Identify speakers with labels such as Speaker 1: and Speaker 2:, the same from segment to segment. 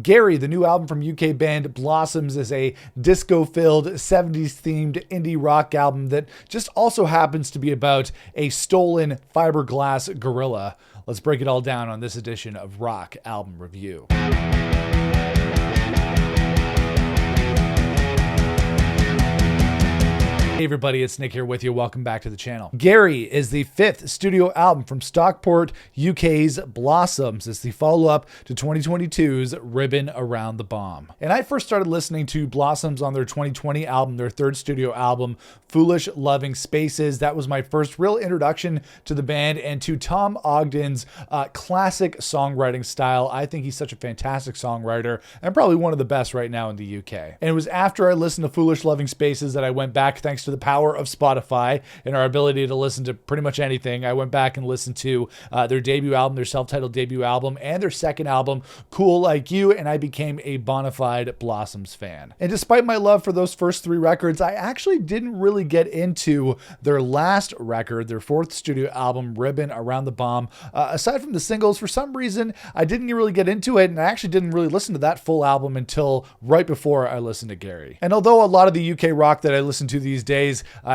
Speaker 1: Gary, the new album from UK band Blossoms, is a disco-filled 70s-themed indie rock album that just also happens to be about a stolen fiberglass gorilla. Let's break it all down on this edition of Rock Album Review. Hey everybody, it's Nick here with you. Welcome back to the channel. Gary is the 5th studio album from Stockport, UK's Blossoms. It's the follow-up to 2022's Ribbon Around the Bomb. And I first started listening to Blossoms on their 2020 album, their 3rd studio album, Foolish Loving Spaces. That was my first real introduction to the band and to Tom Ogden's classic songwriting style. I think he's such a fantastic songwriter and probably one of the best right now in the UK. And it was after I listened to Foolish Loving Spaces that I went back, thanks to the power of Spotify and our ability to listen to pretty much anything. I went back and listened to their debut album, their self-titled debut album, and their second album, Cool Like You, and I became a bona fide Blossoms fan. And despite my love for those first 3 records, I actually didn't really get into their last record, their 4th studio album, Ribbon Around the Bomb. Aside from the singles, for some reason, I didn't really get into it, and I actually didn't really listen to that full album until right before I listened to Gary. And although a lot of the UK rock that I listen to these days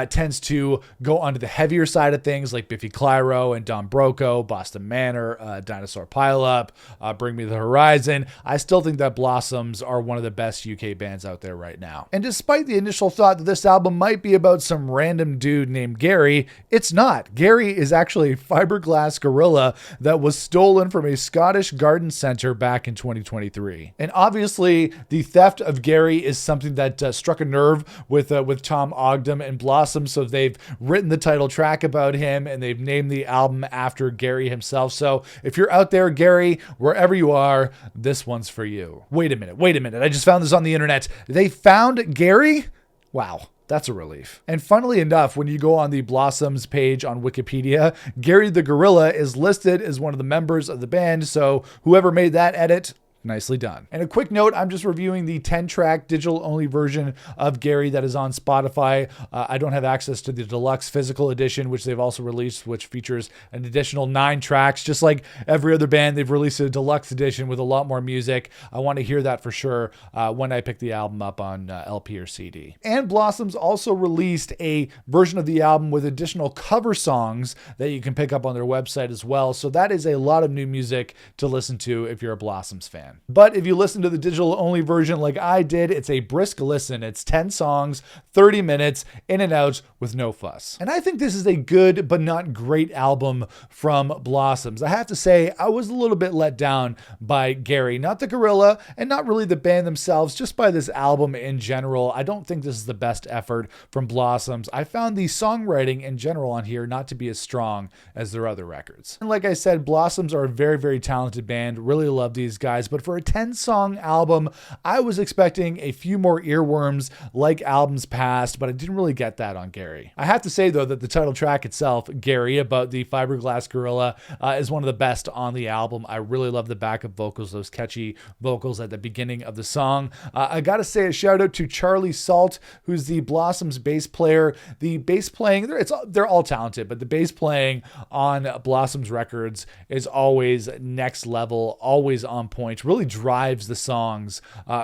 Speaker 1: tends to go onto the heavier side of things, like Biffy Clyro and Don Broco, Boston Manor, Dinosaur Pileup, Bring Me the Horizon, I still think that Blossoms are one of the best UK bands out there right now. And despite the initial thought that this album might be about some random dude named Gary, it's not. Gary is actually a fiberglass gorilla that was stolen from a Scottish garden centre back in 2023. And obviously, the theft of Gary is something that struck a nerve with Tom Ogden and Blossom, so they've written the title track about him and they've named the album after Gary himself. So if you're out there, Gary, wherever you are, this one's for you. Wait a minute. I just found this on the internet. They found Gary? Wow. That's a relief. And funnily enough, when you go on the Blossoms page on Wikipedia, Gary the Gorilla is listed as one of the members of the band. So whoever made that edit, nicely done. And a quick note, I'm just reviewing the 10-track digital-only version of Gary that is on Spotify. I don't have access to the deluxe physical edition, which they've also released, which features an additional 9 tracks. Just like every other band, they've released a deluxe edition with a lot more music. I want to hear that for sure when I pick the album up on LP or CD. And Blossoms also released a version of the album with additional cover songs that you can pick up on their website as well. So that is a lot of new music to listen to if you're a Blossoms fan. But if you listen to the digital only version like I did, it's a brisk listen. It's 10 songs, 30 minutes, in and out with no fuss. And I think this is a good but not great album from Blossoms. I have to say, I was a little bit let down by Gary, not the gorilla and not really the band themselves, just by this album in general. I don't think this is the best effort from Blossoms. I found the songwriting in general on here not to be as strong as their other records. And like I said, Blossoms are a very, very talented band. Really love these guys, but for a 10-song album, I was expecting a few more earworms like albums past, but I didn't really get that on Gary. I have to say, though, that the title track itself, Gary, about the fiberglass gorilla, is one of the best on the album. I really love the backup vocals, those catchy vocals at the beginning of the song. I gotta say a shout out to Charlie Salt, who's the Blossoms bass player. The bass playing, they're all talented, but the bass playing on Blossoms records is always next level, always on point. Really drives the songs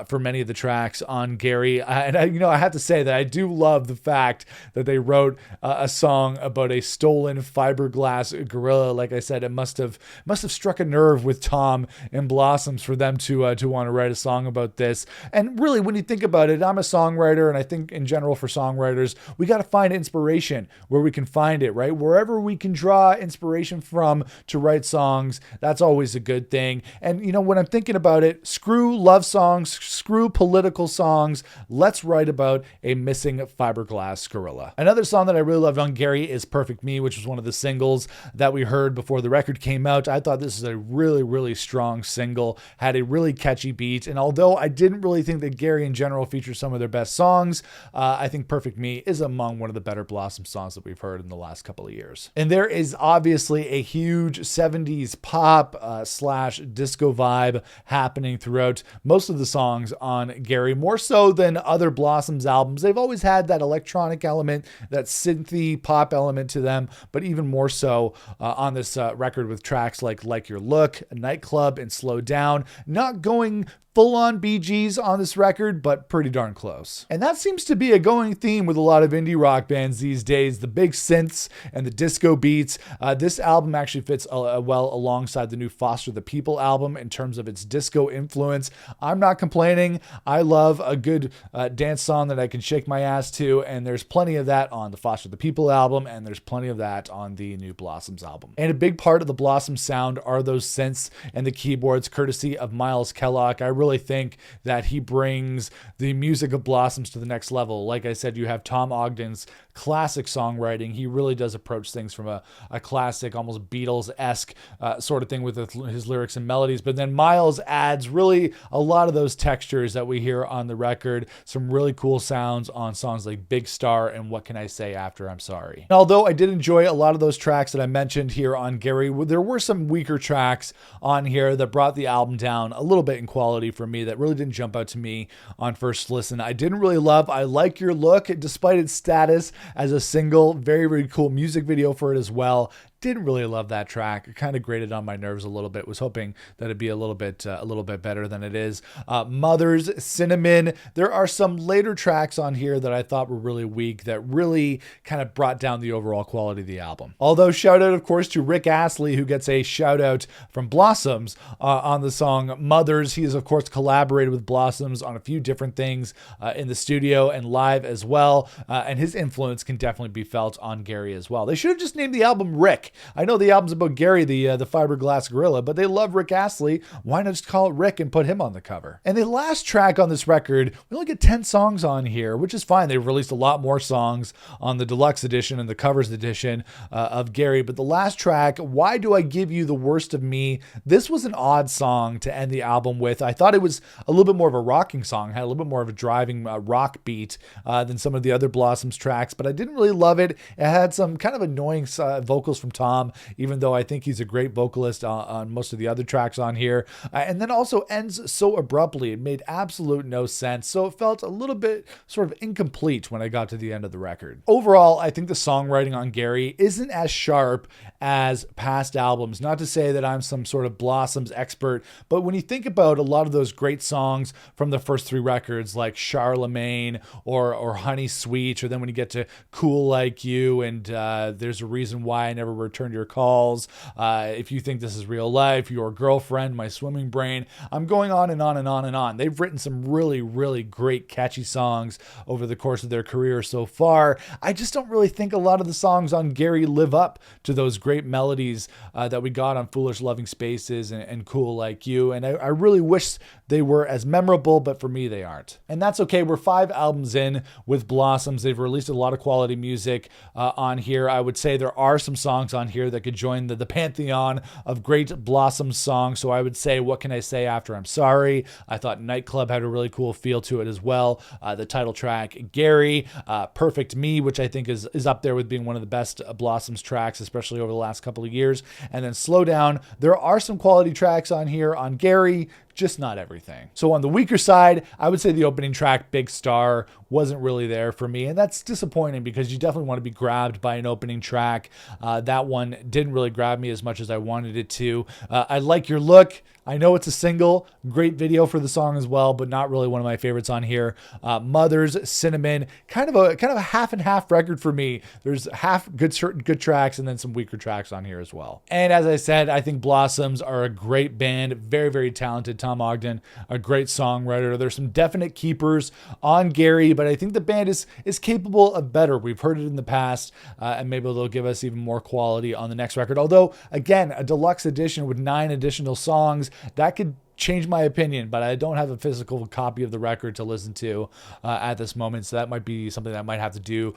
Speaker 1: for many of the tracks on Gary. And I have to say that I do love the fact that they wrote a song about a stolen fiberglass gorilla. Like I said, it must have struck a nerve with Tom and Blossoms for them to want to write a song about this. And really, when you think about it, I'm a songwriter, and I think in general for songwriters, we got to find inspiration where we can find it, right? Wherever we can draw inspiration from to write songs, that's always a good thing. And when I'm thinking about it, screw love songs, screw political songs. Let's write about a missing fiberglass gorilla. Another song that I really loved on Gary is Perfect Me, which was one of the singles that we heard before the record came out. I thought this is a really, really strong single, had a really catchy beat. And although I didn't really think that Gary in general features some of their best songs, I think Perfect Me is among one of the better Blossom songs that we've heard in the last couple of years. And there is obviously a huge 70s pop slash disco vibe happening throughout most of the songs on Gary, more so than other Blossoms albums. They've always had that electronic element, that synthy pop element to them, but even more so on this record with tracks like Your Look, Nightclub, and Slow Down, not going full-on Bee Gees on this record, but pretty darn close. And that seems to be a going theme with a lot of indie rock bands these days, the big synths and the disco beats. This album actually fits well alongside the new Foster the People album in terms of its disco influence. I'm not complaining. I love a good dance song that I can shake my ass to, and there's plenty of that on the Foster the People album, and there's plenty of that on the new Blossoms album. And a big part of the Blossoms sound are those synths and the keyboards, courtesy of Miles Kellogg. I really think that he brings the music of Blossoms to the next level. Like I said, you have Tom Ogden's classic songwriting. He really does approach things from a classic, almost Beatles-esque sort of thing with his lyrics and melodies. But then Miles adds really a lot of those textures that we hear on the record. Some really cool sounds on songs like Big Star and What Can I Say After I'm Sorry. And although I did enjoy a lot of those tracks that I mentioned here on Gary, there were some weaker tracks on here that brought the album down a little bit in quality for me that really didn't jump out to me on first listen. I didn't really love I Like Your Look, despite its status as a single. Very, very cool music video for it as well. Didn't really love that track. It kind of grated on my nerves a little bit. Was hoping that it'd be a little bit better than it is. Mother's Cinnamon. There are some later tracks on here that I thought were really weak that really kind of brought down the overall quality of the album. Although shout out, of course, to Rick Astley, who gets a shout out from Blossoms on the song Mothers. He has, of course, collaborated with Blossoms on a few different things in the studio and live as well. And his influence can definitely be felt on Gary as well. They should have just named the album Rick. I know the album's about Gary, the fiberglass gorilla, but they love Rick Astley. Why not just call it Rick and put him on the cover? And the last track on this record, we only get 10 songs on here, which is fine. They've released a lot more songs on the deluxe edition and the covers edition of Gary. But the last track, Why Do I Give You the Worst of Me? This was an odd song to end the album with. I thought it was a little bit more of a rocking song, had a little bit more of a driving rock beat than some of the other Blossoms tracks, but I didn't really love it. It had some kind of annoying vocals from Tom, even though I think he's a great vocalist on most of the other tracks on here. And then also ends so abruptly. It made absolute no sense. So it felt a little bit sort of incomplete when I got to the end of the record. Overall, I think the songwriting on Gary isn't as sharp as past albums. Not to say that I'm some sort of Blossoms expert, but when you think about a lot of those great songs from the first three records, like Charlemagne or Honey Sweet, or then when you get to Cool Like You and There's a Reason Why I Never Returned Your Calls, If You Think This Is Real Life, Your Girlfriend, My Swimming Brain. I'm going on and on and on and on. They've written some really, really great catchy songs over the course of their career so far. I just don't really think a lot of the songs on Gary live up to those great melodies that we got on Foolish Loving Spaces and Cool Like You. And I really wish they were as memorable, but for me, they aren't. And that's okay. We're 5 albums in with Blossoms. They've released a lot of quality music on here. I would say there are some songs on here that could join the pantheon of great Blossoms songs. So I would say, What Can I Say After I'm Sorry? I thought Nightclub had a really cool feel to it as well. The title track, Gary, Perfect Me, which I think is up there with being one of the best Blossoms tracks, especially over the last couple of years. And then Slow Down. There are some quality tracks on here on Gary, just not everything. So on the weaker side, I would say the opening track, Big Star, wasn't really there for me. And that's disappointing because you definitely want to be grabbed by an opening track. That one didn't really grab me as much as I wanted it to. I Like Your Look. I know it's a single, great video for the song as well, but not really one of my favorites on here. Mother's Cinnamon, kind of a half and half record for me. There's half good tracks and then some weaker tracks on here as well. And as I said, I think Blossoms are a great band, very, very talented. Tom Ogden, a great songwriter. There's some definite keepers on Gary, but I think the band is capable of better. We've heard it in the past, and maybe they'll give us even more quality on the next record. Although, again, a deluxe edition with 9 additional songs, that could change my opinion, but I don't have a physical copy of the record to listen to at this moment, so that might be something that I might have to do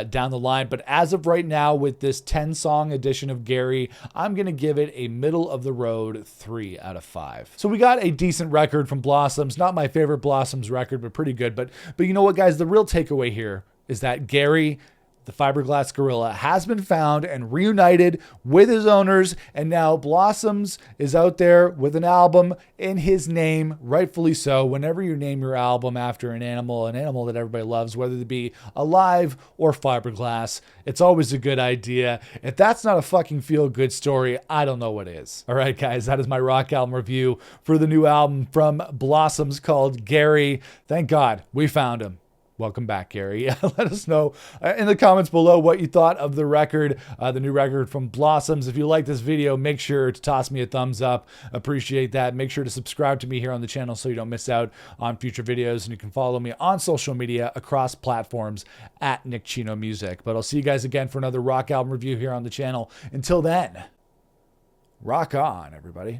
Speaker 1: down the line. But as of right now, with this 10-song edition of Gary, I'm going to give it a middle-of-the-road 3 out of 5. So we got a decent record from Blossoms. Not my favorite Blossoms record, but pretty good. But you know what, guys? The real takeaway here is that Gary, The fiberglass gorilla has been found and reunited with his owners, and now Blossoms is out there with an album in his name, rightfully so. Whenever you name your album after an animal that everybody loves, whether it be alive or fiberglass, it's always a good idea. If that's not a fucking feel-good story, I don't know what is. All right, guys, that is my rock album review for the new album from Blossoms called Gary. Thank God we found him. Welcome back, Gary. Let us know in the comments below what you thought of the record, the new record from Blossoms. If you like this video, make sure to toss me a thumbs up. Appreciate that. Make sure to subscribe to me here on the channel so you don't miss out on future videos. And you can follow me on social media across platforms at Nick Chino Music. But I'll see you guys again for another rock album review here on the channel. Until then, rock on, everybody.